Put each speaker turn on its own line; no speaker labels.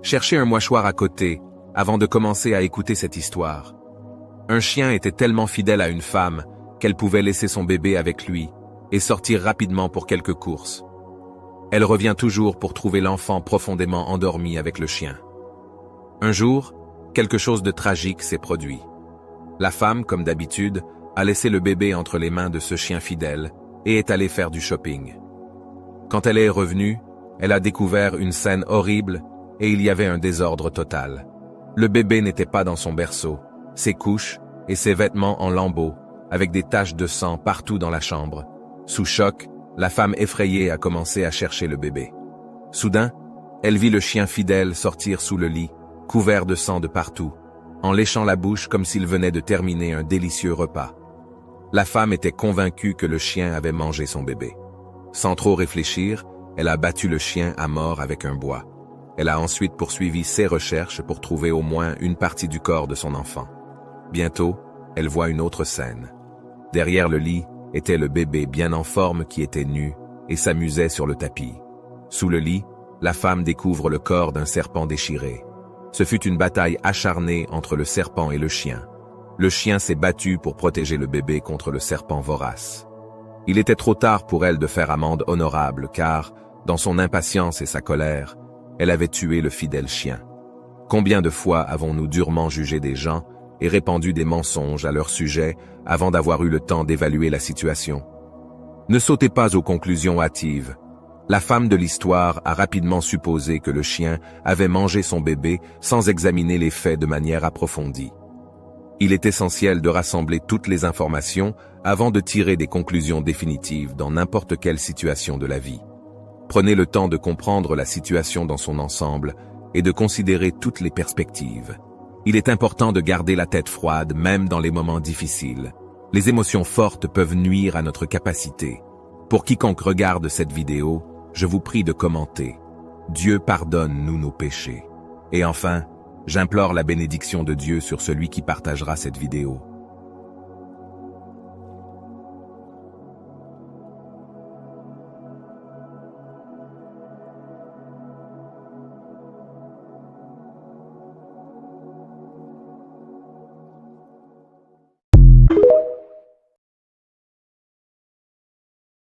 Cherchez un mouchoir à côté avant de commencer à écouter cette histoire. Un chien était tellement fidèle à une femme qu'elle pouvait laisser son bébé avec lui et sortir rapidement pour quelques courses. Elle revient toujours pour trouver l'enfant profondément endormi avec le chien. Un jour, quelque chose de tragique s'est produit. La femme, comme d'habitude, a laissé le bébé entre les mains de ce chien fidèle et est allée faire du shopping. Quand elle est revenue, elle a découvert une scène horrible et il y avait un désordre total. Le bébé n'était pas dans son berceau, ses couches et ses vêtements en lambeaux, avec des taches de sang partout dans la chambre. Sous choc, la femme effrayée a commencé à chercher le bébé. Soudain, elle vit le chien fidèle sortir sous le lit, couvert de sang de partout, en léchant la bouche comme s'il venait de terminer un délicieux repas. La femme était convaincue que le chien avait mangé son bébé. Sans trop réfléchir, elle a battu le chien à mort avec un bois. Elle a ensuite poursuivi ses recherches pour trouver au moins une partie du corps de son enfant. Bientôt, elle voit une autre scène. Derrière le lit était le bébé bien en forme qui était nu et s'amusait sur le tapis. Sous le lit, la femme découvre le corps d'un serpent déchiré. Ce fut une bataille acharnée entre le serpent et le chien. Le chien s'est battu pour protéger le bébé contre le serpent vorace. Il était trop tard pour elle de faire amende honorable car, dans son impatience et sa colère, elle avait tué le fidèle chien. Combien de fois avons-nous durement jugé des gens et répandu des mensonges à leur sujet avant d'avoir eu le temps d'évaluer la situation? Ne sautez pas aux conclusions hâtives. La femme de l'histoire a rapidement supposé que le chien avait mangé son bébé sans examiner les faits de manière approfondie. Il est essentiel de rassembler toutes les informations avant de tirer des conclusions définitives dans n'importe quelle situation de la vie. Prenez le temps de comprendre la situation dans son ensemble et de considérer toutes les perspectives. Il est important de garder la tête froide même dans les moments difficiles. Les émotions fortes peuvent nuire à notre capacité. Pour quiconque regarde cette vidéo, je vous prie de commenter. Dieu pardonne-nous nos péchés. Et enfin, j'implore la bénédiction de Dieu sur celui qui partagera cette vidéo.